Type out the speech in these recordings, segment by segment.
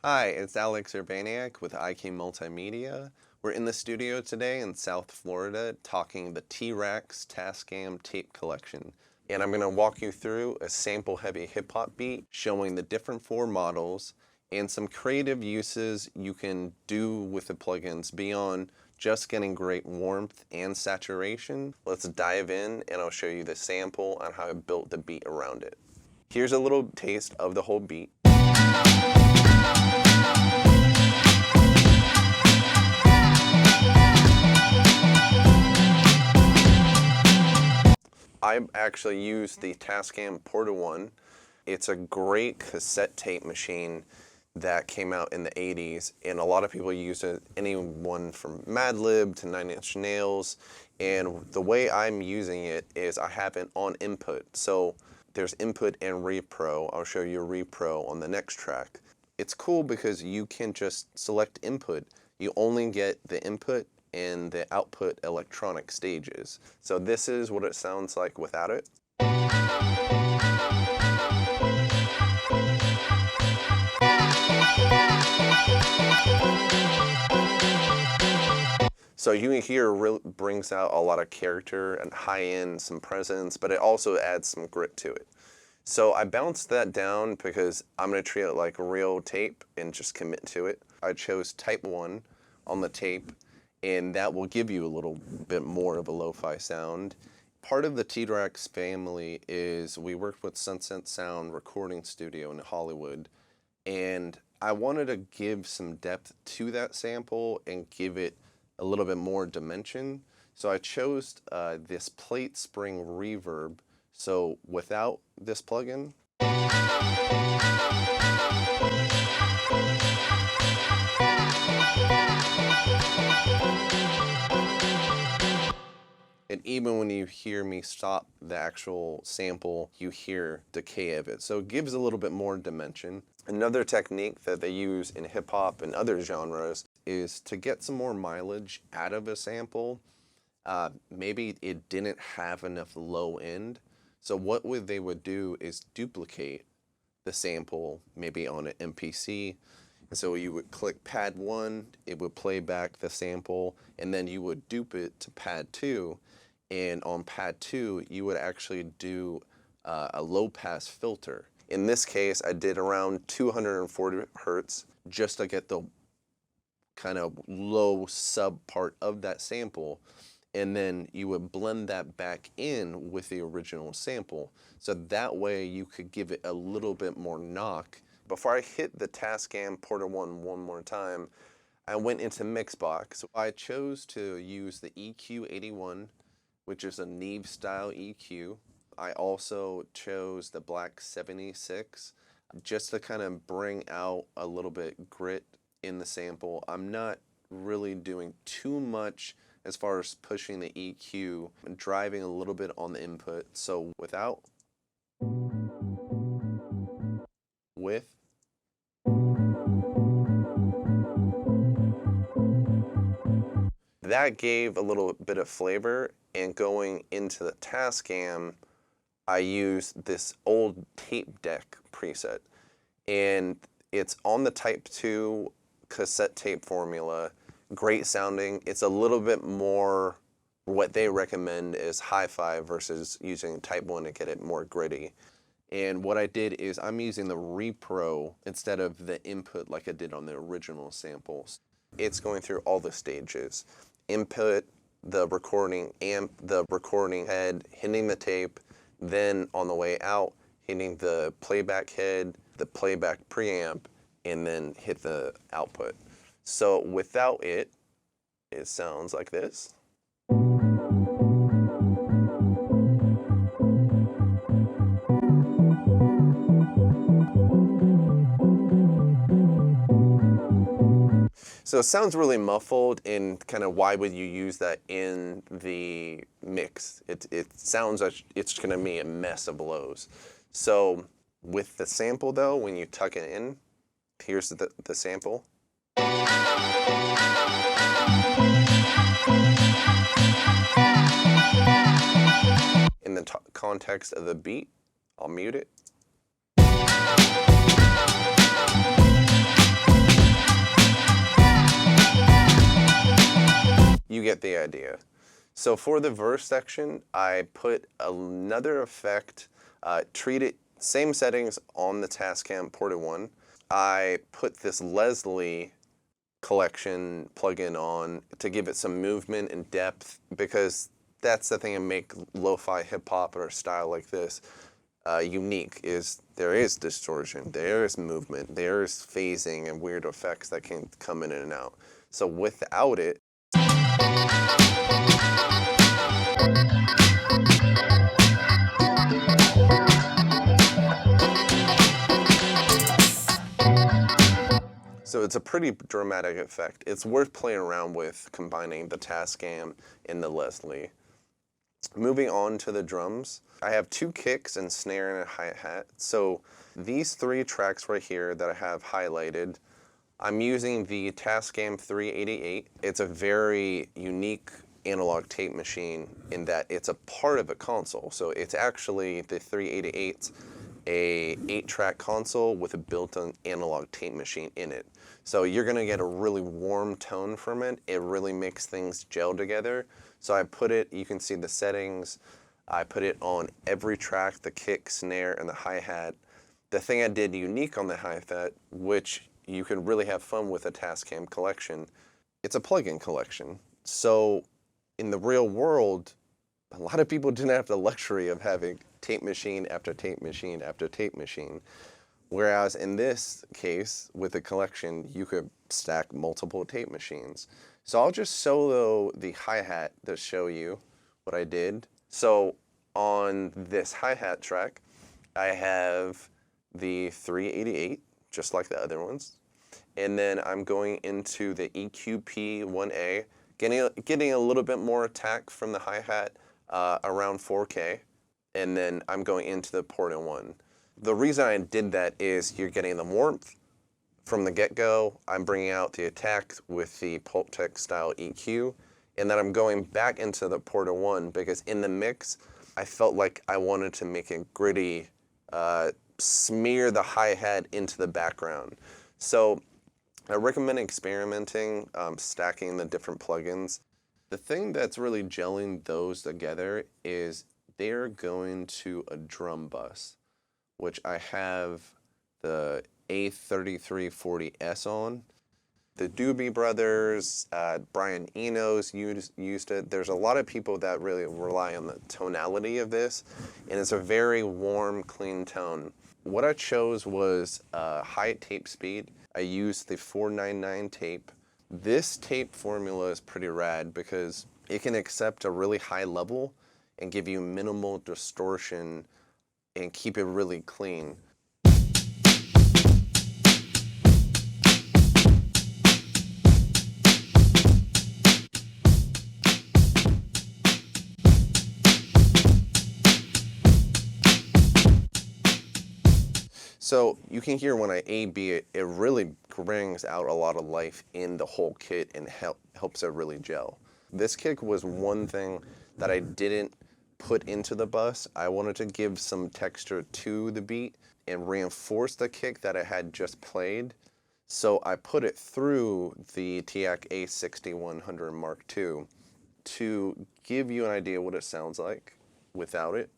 Hi, it's Alex Urbaniak with IK Multimedia. We're in the studio today in South Florida talking the T-RackS TASCAM Tape collection. And I'm going to walk you through a sample-heavy hip-hop beat showing the different four models and some creative uses you can do with the plugins beyond just getting great warmth and saturation. Let's dive in and I'll show you the sample and how I built the beat around it. Here's a little taste of the whole beat. I actually use the Tascam Porta 1. It's a great cassette tape machine that came out in the 80s, and a lot of people use it, anyone from Madlib to Nine Inch Nails, and the way I'm using it is I have it on input. So there's input and repro. I'll show you a repro on the next track. It's cool because you can just select input. You only get the input and the output electronic stages. So this is what it sounds like without it. So you can hear it really brings out a lot of character and high-end, some presence, but it also adds some grit to it. So I bounced that down because I'm going to treat it like a real tape and just commit to it. I chose type 1 on the tape, and that will give you a little bit more of a lo-fi sound. Part of the T-RackS family is we worked with Sunset Sound Recording Studio in Hollywood, and I wanted to give some depth to that sample and give it a little bit more dimension. So I chose this plate spring reverb. So without this plugin, and even when you hear me stop the actual sample, you hear decay of it. So it gives a little bit more dimension. Another technique that they use in hip hop and other genres is to get some more mileage out of a sample. Maybe it didn't have enough low end. So what they would do is duplicate the sample maybe on an MPC. And so you would click pad 1, it would play back the sample, and then you would dupe it to pad 2. And on pad 2, you would actually do a low pass filter. In this case, I did around 240 hertz just to get the kind of low sub part of that sample. And then you would blend that back in with the original sample. So that way you could give it a little bit more knock. Before I hit the Tascam Porta 1 one more time, I went into Mixbox. I chose to use the EQ81, which is a Neve style EQ. I also chose the Black 76 just to kind of bring out a little bit grit in the sample. I'm not really doing too much as far as pushing the EQ and driving a little bit on the input. So without, with, that gave a little bit of flavor. And going into the Tascam, I used this old tape deck preset, and it's on the type 2 cassette tape formula. Great sounding. It's a little bit more, what they recommend is hi-fi versus using type 1 to get it more gritty. And what I did is I'm using the repro instead of the input like I did on the original samples. It's going through all the stages. Input, the recording amp, the recording head, hitting the tape, then on the way out, hitting the playback head, the playback preamp, and then hit the output. So without it, it sounds like this. So it sounds really muffled, and kind of why would you use that in the mix? It sounds like it's going to be a mess of lows. So with the sample though, when you tuck it in, here's the sample. In the context of the beat, I'll mute it. get the idea. So for the verse section, I put another effect, treated same settings on the Tascam Porta 1. I put this Leslie collection plugin on to give it some movement and depth, because that's the thing that make lo-fi hip-hop or a style like this unique, is there is distortion, there is movement, there is phasing and weird effects that can come in and out. So without it, so it's a pretty dramatic effect. It's worth playing around with, combining the Tascam and the Leslie. Moving on to the drums, I have 2 kicks and snare and a hi-hat. So these 3 tracks right here that I have highlighted, I'm using the Tascam 388. It's a very unique analog tape machine in that it's a part of a console. So it's actually, the 388's a 8-track console with a built-in analog tape machine in it. So you're gonna get a really warm tone from it. It really makes things gel together. So I put it, you can see the settings, I put it on every track, the kick, snare, and the hi-hat. The thing I did unique on the hi-hat, which you can really have fun with a Tascam collection, it's a plug-in collection. So in the real world, a lot of people didn't have the luxury of having tape machine after tape machine after tape machine. Whereas in this case, with a collection, you could stack multiple tape machines. So I'll just solo the hi-hat to show you what I did. So on this hi-hat track, I have the 388, just like the other ones. And then I'm going into the EQP1A, getting a little bit more attack from the hi-hat, around 4K. And then I'm going into the Porta 1. The reason I did that is you're getting the warmth from the get-go. I'm bringing out the attack with the Pulp Tech style EQ, and then I'm going back into the Porta 1 because in the mix, I felt like I wanted to make it gritty, smear the hi-hat into the background. So I recommend experimenting, stacking the different plugins. The thing that's really gelling those together is they're going to a drum bus, which I have the A3340S on. The Doobie Brothers, Brian Eno's used it. There's a lot of people that really rely on the tonality of this, and it's a very warm, clean tone. What I chose was high tape speed. I used the 499 tape. This tape formula is pretty rad because it can accept a really high level and give you minimal distortion and keep it really clean. So you can hear when I A-B it, it really brings out a lot of life in the whole kit and helps it really gel. This kick was one thing that I didn't put into the bus. I wanted to give some texture to the beat and reinforce the kick that I had just played. So I put it through the TEAC A6100 Mark II to give you an idea what it sounds like without it.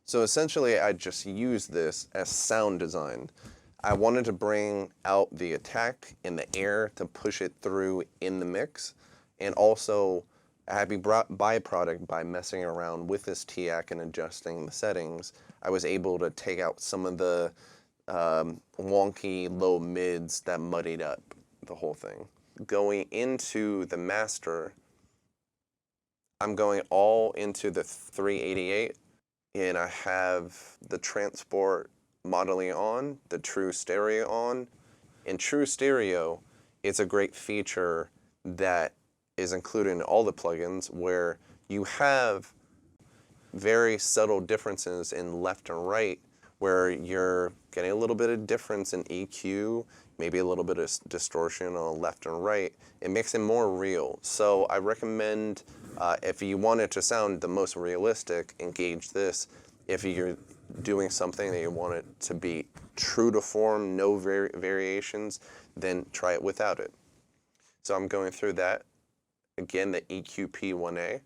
So essentially, I just used this as sound design. I wanted to bring out the attack in the air to push it through in the mix, and also a happy byproduct by messing around with this TEAC and adjusting the settings. I was able to take out some of the wonky low mids that muddied up the whole thing. Going into the master, I'm going all into the 388. And I have the transport modeling on, the true stereo on. In true stereo, it's a great feature that is included in all the plugins where you have very subtle differences in left and right where you're getting a little bit of difference in EQ, maybe a little bit of distortion on left and right. It makes it more real. So I recommend, if you want it to sound the most realistic, engage this. If you're doing something that you want it to be true to form, no variations, then try it without it. So I'm going through that. Again, the EQP1A.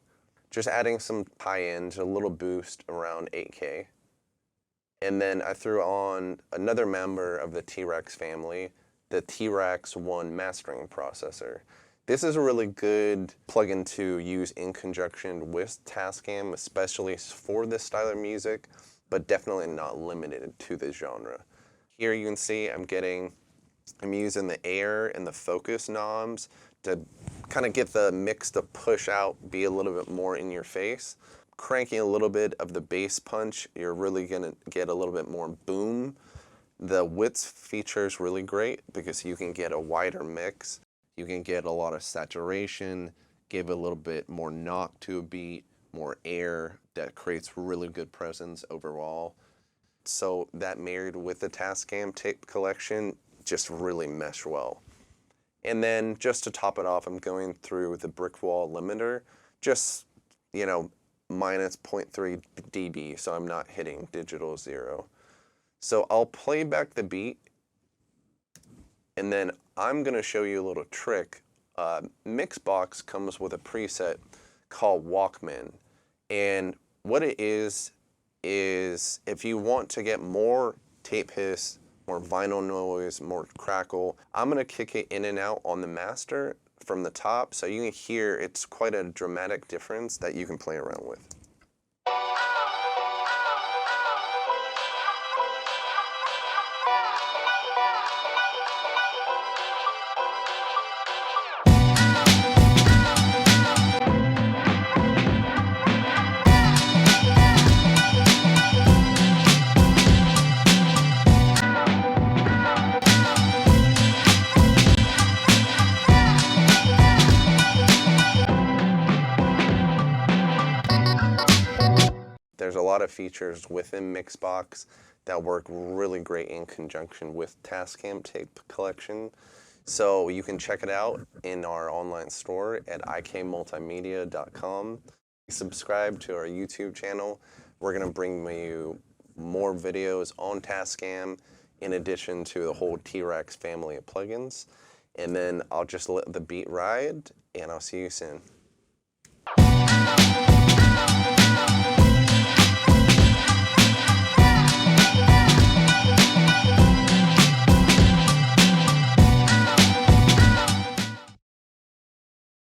Just adding some high end, a little boost around 8K. And then I threw on another member of the T-RackS family, the T-RackS 1 mastering processor. This is a really good plugin to use in conjunction with Tascam, especially for this style of music, but definitely not limited to this genre. Here you can see I'm using the air and the focus knobs to kind of get the mix to push out, be a little bit more in your face. Cranking a little bit of the bass punch, you're really gonna get a little bit more boom. The width feature is really great because you can get a wider mix. You can get a lot of saturation, give a little bit more knock to a beat, more air that creates really good presence overall. So that married with the Tascam tape collection just really mesh well. And then just to top it off, I'm going through the brick wall limiter, just, you know, minus 0.3 dB, so I'm not hitting digital 0. So I'll play back the beat, and then I'm gonna show you a little trick. Mixbox comes with a preset called Walkman, and what it is if you want to get more tape hiss, more vinyl noise, more crackle, I'm gonna kick it in and out on the master from the top, so you can hear it's quite a dramatic difference that you can play around with. There's a lot of features within Mixbox that work really great in conjunction with Tascam Tape collection. So you can check it out in our online store at ikmultimedia.com. Subscribe to our YouTube channel. We're going to bring you more videos on Tascam in addition to the whole T-RackS family of plugins. And then I'll just let the beat ride, and I'll see you soon.